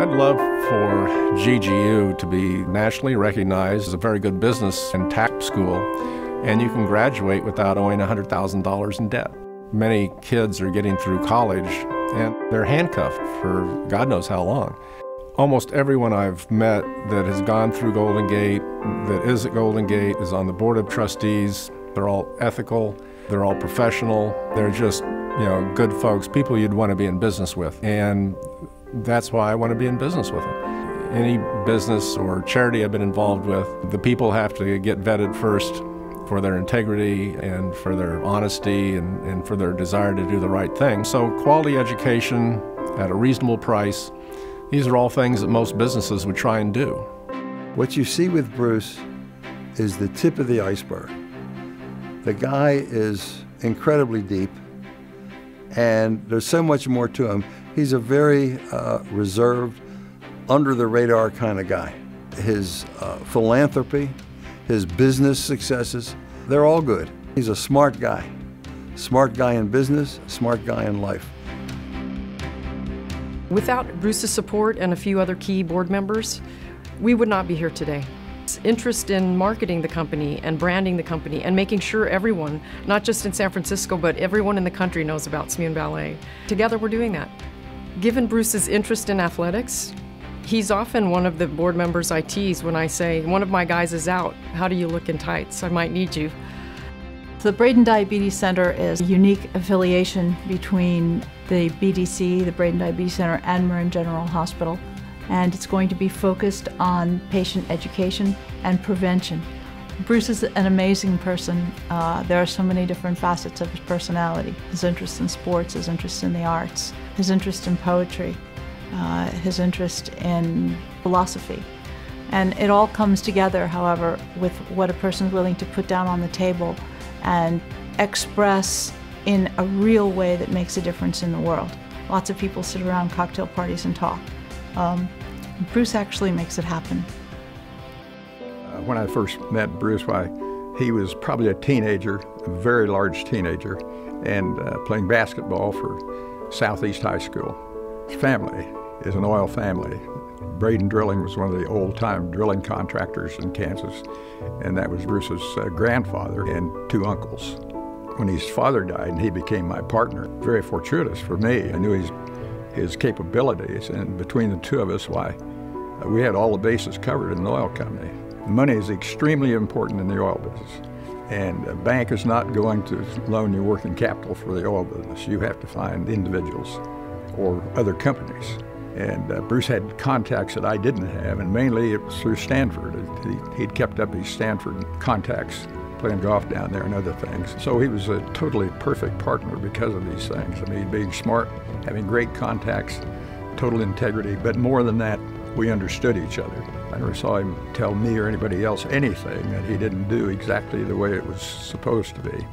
I'd love for GGU to be nationally recognized as a very good business and tax school, and you can graduate without owing $100,000 in debt. Many kids are getting through college and they're handcuffed for God knows how long. Almost everyone I've met that has gone through Golden Gate, that is at Golden Gate, is on the Board of Trustees. They're all ethical, they're all professional, they're just, good folks, people you'd want to be in business with. And that's why I want to be in business with them. Any business or charity I've been involved with, the people have to get vetted first for their integrity and for their honesty and for their desire to do the right thing. So quality education at a reasonable price, these are all things that most businesses would try and do. What you see with Bruce is the tip of the iceberg. The guy is incredibly deep, and there's so much more to him. He's a very reserved, under-the-radar kind of guy. His philanthropy, his business successes, they're all good. He's a smart guy. Smart guy in business, smart guy in life. Without Bruce's support and a few other key board members, we would not be here today. His interest in marketing the company and branding the company and making sure everyone, not just in San Francisco, but everyone in the country knows about Smeon Ballet. Together we're doing that. Given Bruce's interest in athletics, he's often one of the board members I tease when I say, one of my guys is out, how do you look in tights? I might need you. The Braden Diabetes Center is a unique affiliation between the BDC, the Braden Diabetes Center, and Marin General Hospital. And it's going to be focused on patient education and prevention. Bruce is an amazing person. There are so many different facets of his personality. His interest in sports, his interest in the arts, his interest in poetry, his interest in philosophy. And it all comes together, however, with what a person's willing to put down on the table and express in a real way that makes a difference in the world. Lots of people sit around cocktail parties and talk. Bruce actually makes it happen. When I first met Bruce, he was probably a teenager, a very large teenager, and playing basketball for Southeast High School. His family is an oil family. Braden Drilling was one of the old-time drilling contractors in Kansas, and that was Bruce's grandfather and two uncles. When his father died and he became my partner, very fortuitous for me. I knew his capabilities, and between the two of us, we had all the bases covered in the oil company. Money is extremely important in the oil business, and a bank is not going to loan you working capital for the oil business. You have to find individuals or other companies. And Bruce had contacts that I didn't have, and mainly it was through Stanford. He'd kept up his Stanford contacts, playing golf down there and other things. So he was a totally perfect partner because of these things. I mean, being smart, having great contacts, total integrity, but more than that, we understood each other. I never saw him tell me or anybody else anything that he didn't do exactly the way it was supposed to be.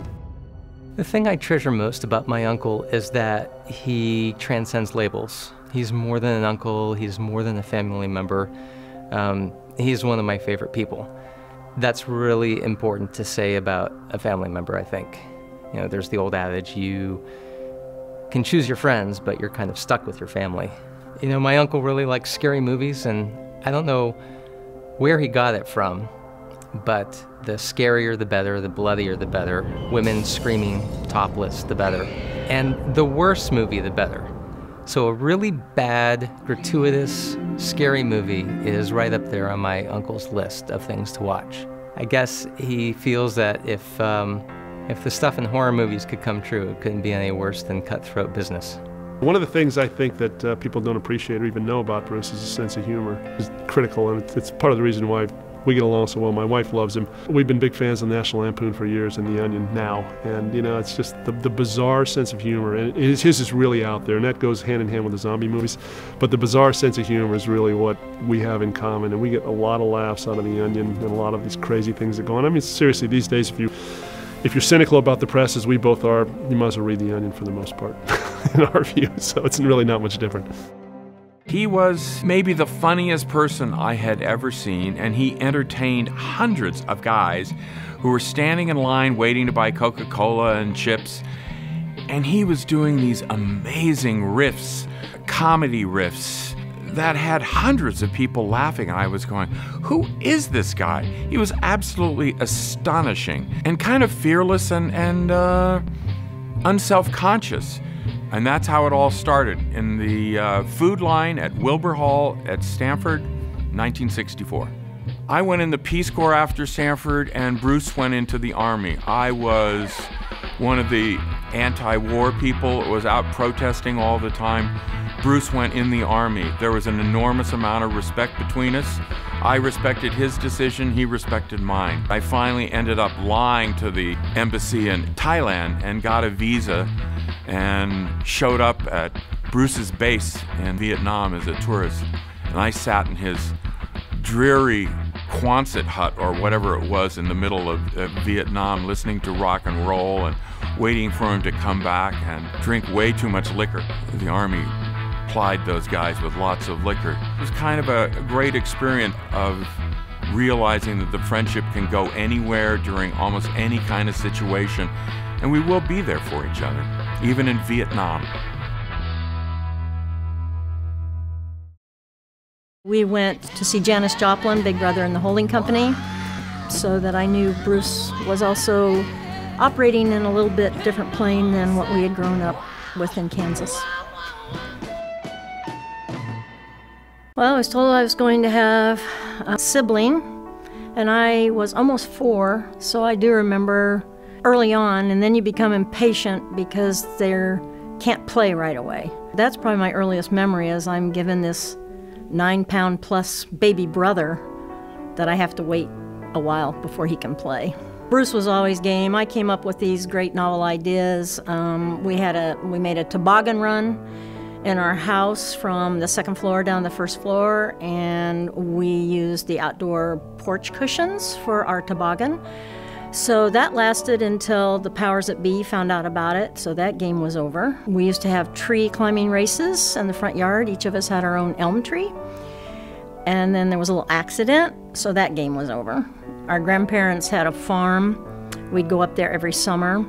The thing I treasure most about my uncle is that he transcends labels. He's more than an uncle, he's more than a family member. He's one of my favorite people. That's really important to say about a family member, I think. There's the old adage, you can choose your friends, but you're kind of stuck with your family. My uncle really likes scary movies, and I don't know where he got it from, but the scarier the better, the bloodier the better. Women screaming topless, the better. And the worse movie, the better. So a really bad, gratuitous, scary movie is right up there on my uncle's list of things to watch. I guess he feels that if the stuff in horror movies could come true, it couldn't be any worse than cutthroat business. One of the things I think that people don't appreciate or even know about Bruce is his sense of humor. It's critical, and it's part of the reason why we get along so well. My wife loves him. We've been big fans of National Lampoon for years and The Onion now. And it's just the bizarre sense of humor. And his is really out there, and that goes hand in hand with the zombie movies. But the bizarre sense of humor is really what we have in common. And we get a lot of laughs out of The Onion and a lot of these crazy things that go on. I mean, seriously, these days, if you're cynical about the press, as we both are, you might as well read The Onion for the most part, in our view. So it's really not much different. He was maybe the funniest person I had ever seen, and he entertained hundreds of guys who were standing in line waiting to buy Coca-Cola and chips. And he was doing these amazing riffs, comedy riffs, that had hundreds of people laughing, and I was going, who is this guy? He was absolutely astonishing and kind of fearless and unself-conscious. And that's how it all started, in the food line at Wilbur Hall at Stanford, 1964. I went in the Peace Corps after Stanford, and Bruce went into the Army. I was one of the anti-war people, was out protesting all the time. Bruce went in the Army. There was an enormous amount of respect between us. I respected his decision, he respected mine. I finally ended up lying to the embassy in Thailand and got a visa and showed up at Bruce's base in Vietnam as a tourist. And I sat in his dreary Quonset hut or whatever it was in the middle of Vietnam, listening to rock and roll and waiting for him to come back and drink way too much liquor. The Army plied those guys with lots of liquor. It was kind of a great experience of realizing that the friendship can go anywhere during almost any kind of situation, and we will be there for each other, even in Vietnam. We went to see Janis Joplin, Big Brother and the Holding Company, so that I knew Bruce was also operating in a little bit different plane than what we had grown up with in Kansas. Well, I was told I was going to have a sibling, and I was almost 4, so I do remember early on, and then you become impatient because they can't play right away. That's probably my earliest memory, is I'm given this 9-pound-plus baby brother that I have to wait a while before he can play. Bruce was always game. I came up with these great novel ideas. We made a toboggan run in our house from the 2nd floor down the 1st floor, and we used the outdoor porch cushions for our toboggan. So that lasted until the powers that be found out about it, so that game was over. We used to have tree climbing races in the front yard. Each of us had our own elm tree. And then there was a little accident, so that game was over. Our grandparents had a farm. We'd go up there every summer.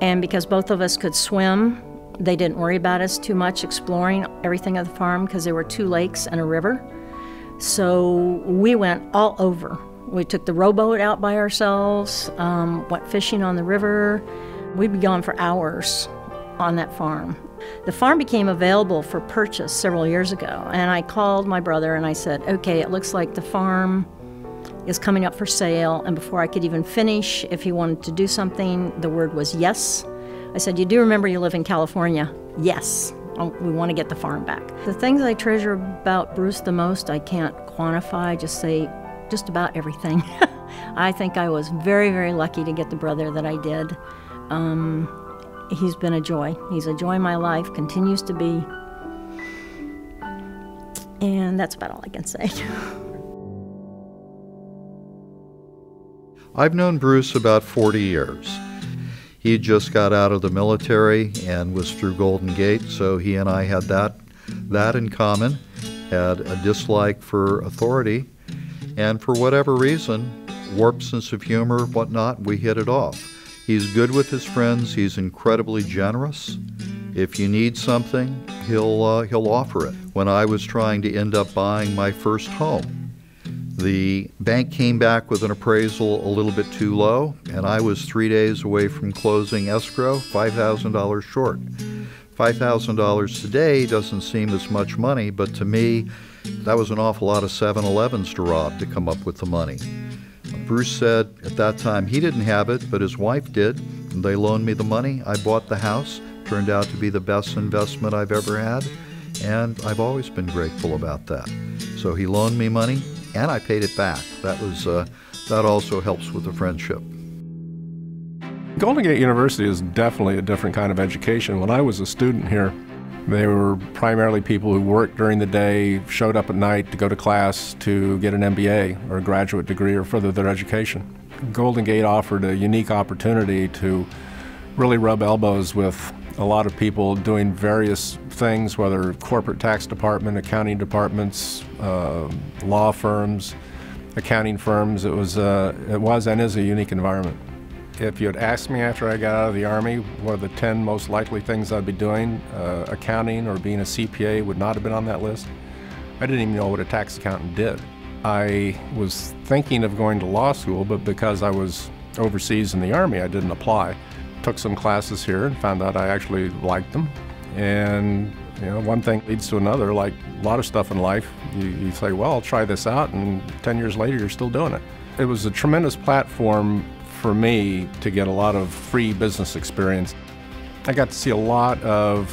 And because both of us could swim, they didn't worry about us too much exploring everything of the farm because there were 2 lakes and a river. So we went all over. We took the rowboat out by ourselves, went fishing on the river. We'd be gone for hours on that farm. The farm became available for purchase several years ago, and I called my brother and I said, okay, it looks like the farm is coming up for sale, and before I could even finish, if he wanted to do something, the word was yes. I said, you do remember you live in California? Yes. We want to get the farm back. The things I treasure about Bruce the most, I can't quantify, just say just about everything. I think I was very, very lucky to get the brother that I did. He's been a joy. He's a joy in my life, continues to be. And that's about all I can say. I've known Bruce about 40 years. He just got out of the military and was through Golden Gate, so he and I had that in common, had a dislike for authority, and for whatever reason, warped sense of humor, whatnot, we hit it off. He's good with his friends. He's incredibly generous. If you need something, he'll offer it. When I was trying to end up buying my first home, the bank came back with an appraisal a little bit too low, and I was 3 days away from closing escrow, $5,000 short. $5,000 today doesn't seem as much money, but to me, that was an awful lot of 7-Elevens to rob to come up with the money. Bruce said at that time he didn't have it, but his wife did, and they loaned me the money. I bought the house. Turned out to be the best investment I've ever had, and I've always been grateful about that. So he loaned me money, and I paid it back. That also helps with the friendship. Golden Gate University is definitely a different kind of education. When I was a student here, they were primarily people who worked during the day, showed up at night to go to class to get an MBA or a graduate degree or further their education. Golden Gate offered a unique opportunity to really rub elbows with a lot of people doing various things, whether corporate tax department, accounting departments, law firms, accounting firms. It was and is a unique environment. If you had asked me after I got out of the Army what are the 10 most likely things I'd be doing, accounting or being a CPA would not have been on that list. I didn't even know what a tax accountant did. I was thinking of going to law school, but because I was overseas in the Army, I didn't apply. Took some classes here and found out I actually liked them. And one thing leads to another. Like a lot of stuff in life, you say, well, I'll try this out, and 10 years later, you're still doing it. It was a tremendous platform for me to get a lot of free business experience. I got to see a lot of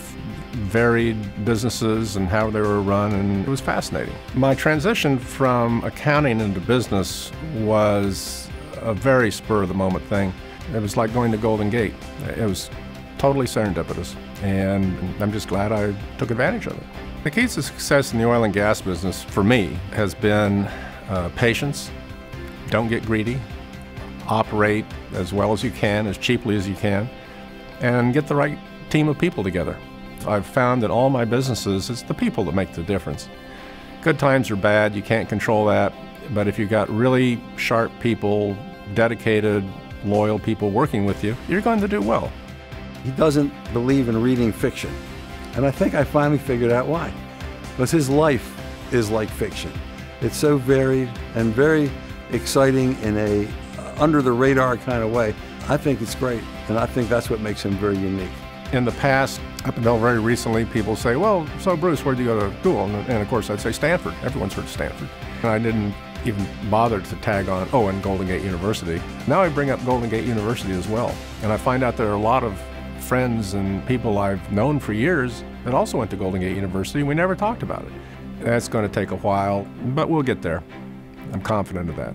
varied businesses and how they were run, and it was fascinating. My transition from accounting into business was a very spur-of-the-moment thing. It was like going to Golden Gate. It was totally serendipitous, and I'm just glad I took advantage of it. The key to success in the oil and gas business, for me, has been patience. Don't get greedy. Operate as well as you can, as cheaply as you can, and get the right team of people together. I've found that all my businesses, it's the people that make the difference. Good times or bad, you can't control that, but if you've got really sharp people, dedicated, loyal people working with you, you're going to do well. He doesn't believe in reading fiction, and I think I finally figured out why. Because his life is like fiction. It's so varied and very exciting in a under-the-radar kind of way. I think it's great, and I think that's what makes him very unique. In the past, up until very recently, people say, well, so Bruce, where'd you go to school? And of course, I'd say Stanford. Everyone's heard of Stanford. And I didn't even bother to tag on, and Golden Gate University. Now I bring up Golden Gate University as well. And I find out there are a lot of friends and people I've known for years that also went to Golden Gate University. We never talked about it. That's going to take a while, but we'll get there. I'm confident of that.